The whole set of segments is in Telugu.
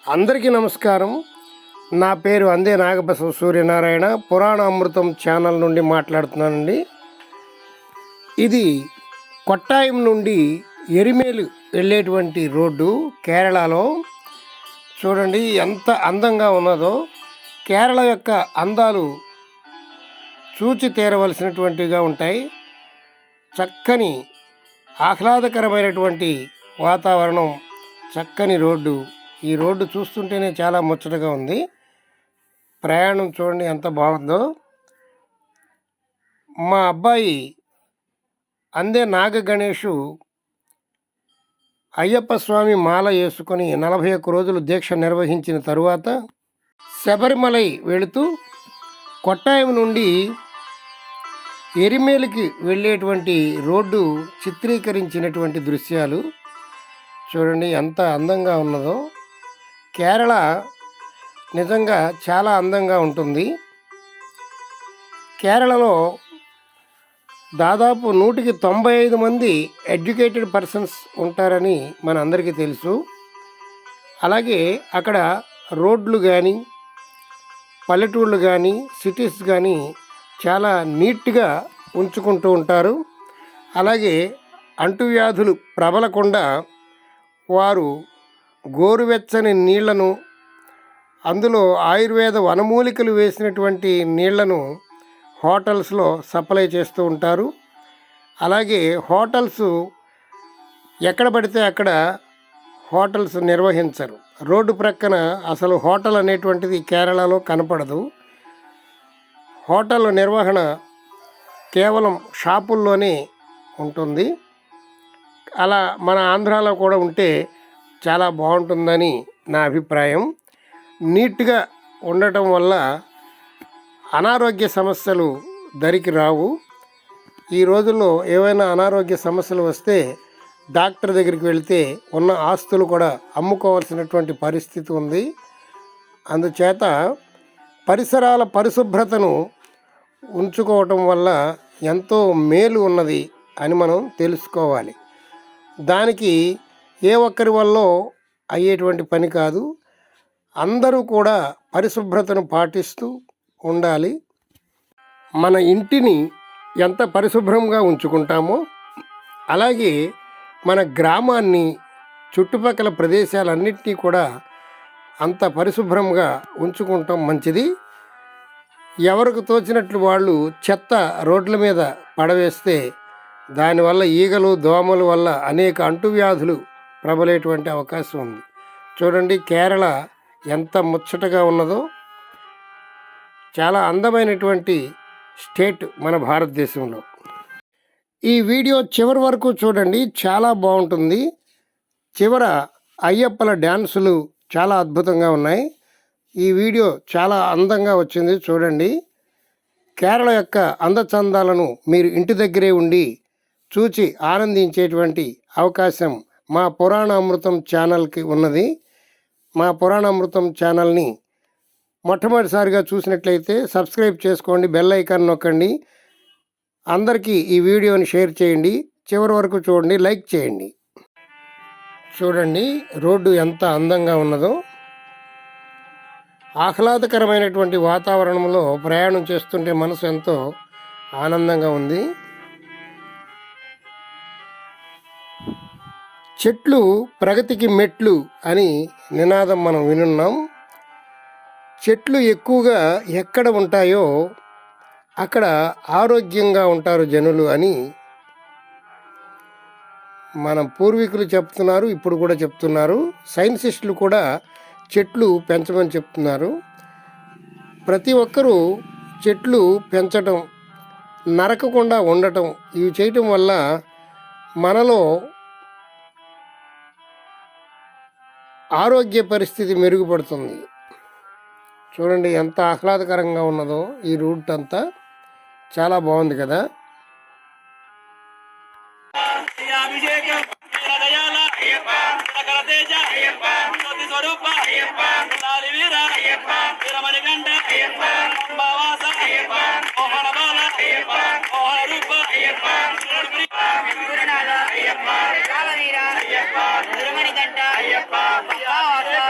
అందరికీ నమస్కారం. నా పేరు అందే నాగబసవ సూర్యనారాయణ. పురాణ అమృతం ఛానల్ నుండి మాట్లాడుతున్నానండి. ఇది కొట్టాయం నుండి ఎరిమేలు వెళ్ళేటువంటి రోడ్డు కేరళలో. చూడండి ఎంత అందంగా ఉన్నదో. కేరళ యొక్క అందాలు చూచి తీరవలసినటువంటివిగా ఉంటాయి. చక్కని ఆహ్లాదకరమైనటువంటి వాతావరణం, చక్కని రోడ్డు. ఈ రోడ్డు చూస్తుంటేనే చాలా ముచ్చటగా ఉంది. ప్రయాణం చూడండి ఎంత బాగుందో. మా అబ్బాయి అందే నాగ గణేషు అయ్యప్ప స్వామి మాల వేసుకొని 41 రోజులు దీక్ష నిర్వహించిన తరువాత శబరిమలై వెళుతూ కొట్టాయం నుండి ఎరిమేలికి వెళ్ళేటువంటి రోడ్డు చిత్రీకరించినటువంటి దృశ్యాలు చూడండి ఎంత అందంగా ఉన్నదో. కేరళ నిజంగా చాలా అందంగా ఉంటుంది. కేరళలో దాదాపు 195 మంది ఎడ్యుకేటెడ్ పర్సన్స్ ఉంటారని మన అందరికీ తెలుసు. అలాగే అక్కడ రోడ్లు కానీ, పల్లెటూళ్ళు కానీ, సిటీస్ కానీ చాలా నీట్గా ఉంచుకుంటూ ఉంటారు. అలాగే అంటువ్యాధులు ప్రబలకుండా వారు గోరువెచ్చని నీళ్లను, అందులో ఆయుర్వేద వనమూలికలు వేసినటువంటి నీళ్లను హోటల్స్లో సప్లై చేస్తూ ఉంటారు. అలాగే హోటల్స్ ఎక్కడ పడితే అక్కడ హోటల్స్ నిర్వహించరు. రోడ్డు ప్రక్కన అసలు హోటల్ అనేటువంటిది కేరళలో కనపడదు. హోటల్ నిర్వహణ కేవలం షాపుల్లోనే ఉంటుంది. అలా మన ఆంధ్రాలో కూడా ఉంటే చాలా బాగుంటుందని నా అభిప్రాయం. నీట్గా ఉండటం వల్ల అనారోగ్య సమస్యలు దరికి రావు. ఈ రోజుల్లో ఏవైనా అనారోగ్య సమస్యలు వస్తే డాక్టర్ దగ్గరికి వెళితే ఉన్న ఆస్తులు కూడా అమ్ముకోవాల్సినటువంటి పరిస్థితి ఉంది. అందుచేత పరిసరాల పరిశుభ్రతను ఉంచుకోవటం వల్ల ఎంతో మేలు ఉన్నది అని మనం తెలుసుకోవాలి. దానికి ఏ ఒక్కరి వల్ల అయ్యేటువంటి పని కాదు. అందరూ కూడా పరిశుభ్రతను పాటిస్తూ ఉండాలి. మన ఇంటిని ఎంత పరిశుభ్రంగా ఉంచుకుంటామో అలాగే మన గ్రామాన్ని, చుట్టుపక్కల ప్రదేశాలన్నింటినీ కూడా అంత పరిశుభ్రంగా ఉంచుకుంటాం మంచిది. ఎవరికి తోచినట్లు వాళ్ళు చెత్త రోడ్ల మీద పడవేస్తే దానివల్ల ఈగలు, దోమల వల్ల అనేక అంటువ్యాధులు ప్రబలేటువంటి అవకాశం ఉంది. చూడండి కేరళ ఎంత ముచ్చటగా ఉన్నదో. చాలా అందమైనటువంటి స్టేట్ మన భారతదేశంలో. ఈ వీడియో చివరి వరకు చూడండి, చాలా బాగుంటుంది. చివర అయ్యప్పల డ్యాన్సులు చాలా అద్భుతంగా ఉన్నాయి. ఈ వీడియో చాలా అందంగా వచ్చింది చూడండి. కేరళ యొక్క అందచందాలను మీరు ఇంటి దగ్గరే ఉండి చూచి ఆనందించేటువంటి అవకాశం మా పురాణ అమృతం ఛానల్కి ఉన్నది. మా పురాణ అమృతం ఛానల్ని మొట్టమొదటిసారిగా చూసినట్లయితే సబ్స్క్రైబ్ చేసుకోండి, బెల్ ఐకాన్ నొక్కండి. అందరికీ ఈ వీడియోని షేర్ చేయండి, చివరి వరకు చూడండి, లైక్ చేయండి. చూడండి రోడ్డు ఎంత అందంగా ఉన్నదో. ఆహ్లాదకరమైనటువంటి వాతావరణంలో ప్రయాణం చేస్తుంటే మనసు ఎంతో ఆనందంగా ఉంది. చెట్లు ప్రగతికి మెట్లు అని నినాదం మనం వినున్నాం. చెట్లు ఎక్కువగా ఎక్కడ ఉంటాయో అక్కడ ఆరోగ్యంగా ఉంటారు జనులు అని మన పూర్వీకులు చెప్తున్నారు, ఇప్పుడు కూడా చెప్తున్నారు. సైంటిస్టులు కూడా చెట్లు పెంచమని చెప్తున్నారు. ప్రతి ఒక్కరూ చెట్లు పెంచటం, నరకకుండా ఉండటం, ఇవి చేయటం వల్ల మనలో ఆరోగ్య పరిస్థితి మెరుగుపడుతుంది. చూడండి ఎంత ఆహ్లాదకరంగా ఉన్నదో. ఈ రూట్ అంతా చాలా బాగుంది కదా.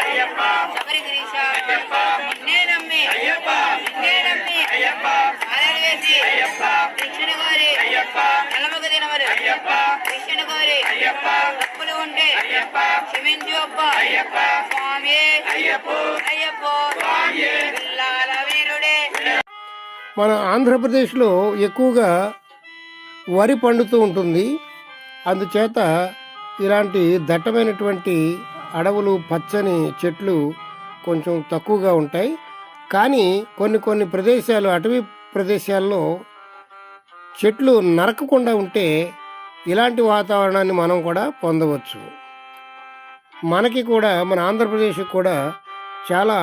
అయ్యప్ప శబరిగిరీశ నిన్నే నమ్మి ఆలలు వేసి కృష్ణుని కోరి నలమగ దినవరు కృష్ణుని కోరి తప్పులు ఉంటే క్షమించు అబ్బా స్వామి అయ్యప్ప పిల్లాల వీరుడే. మన ఆంధ్రప్రదేశ్లో ఎక్కువగా వరి పండుతూ ఉంటుంది. అందుచేత ఇలాంటి దట్టమైనటువంటి అడవులు పచ్చని చెట్లు కొంచెం తక్కువగా ఉంటాయి. కానీ కొన్ని ప్రదేశాలు అటవీ ప్రదేశాల్లో చెట్లు నరకకుండా ఉంటే ఇలాంటి వాతావరణాన్ని మనం కూడా పొందవచ్చు. మనకి కూడా మన ఆంధ్రప్రదేశ్కి కూడా చాలా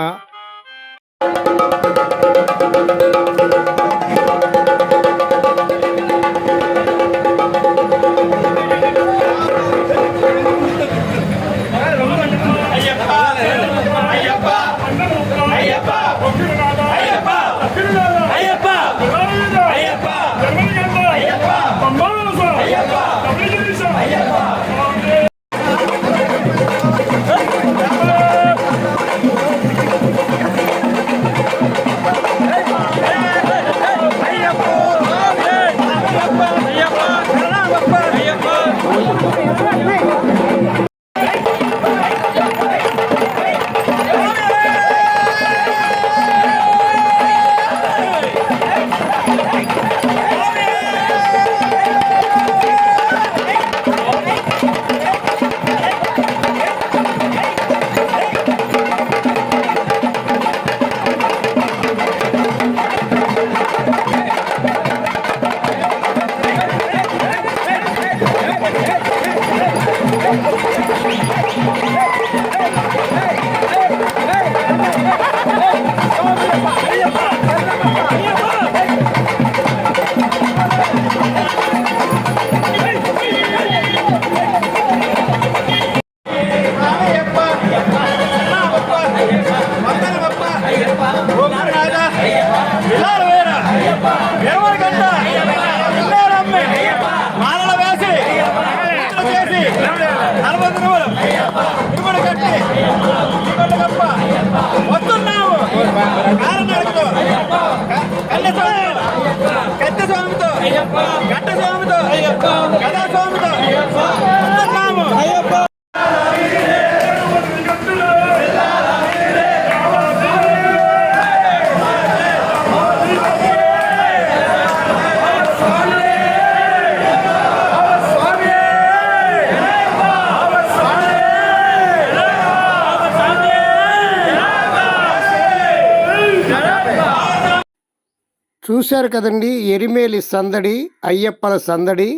చూశారు కదండి. ఎరిమేలి సందడి, అయ్యప్పల సందడి.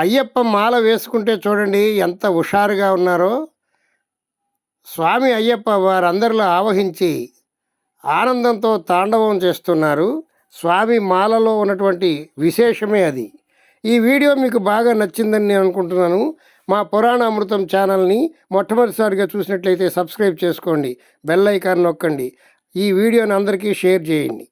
అయ్యప్ప మాల వేసుకుంటే చూడండి ఎంత హుషారుగా ఉన్నారో. స్వామి అయ్యప్ప వారందరిలో ఆవహించి ఆనందంతో తాండవం చేస్తున్నారు. స్వామి మాలలో ఉన్నటువంటి విశేషమే అది. ఈ వీడియో మీకు బాగా నచ్చిందని నేను అనుకుంటున్నాను. మా పురాణ అమృతం ఛానల్ని మొట్టమొదటిసారిగా చూసినట్లయితే సబ్స్క్రైబ్ చేసుకోండి, బెల్ ఐకాన్ నొక్కండి, ఈ వీడియోని అందరికీ షేర్ చేయండి.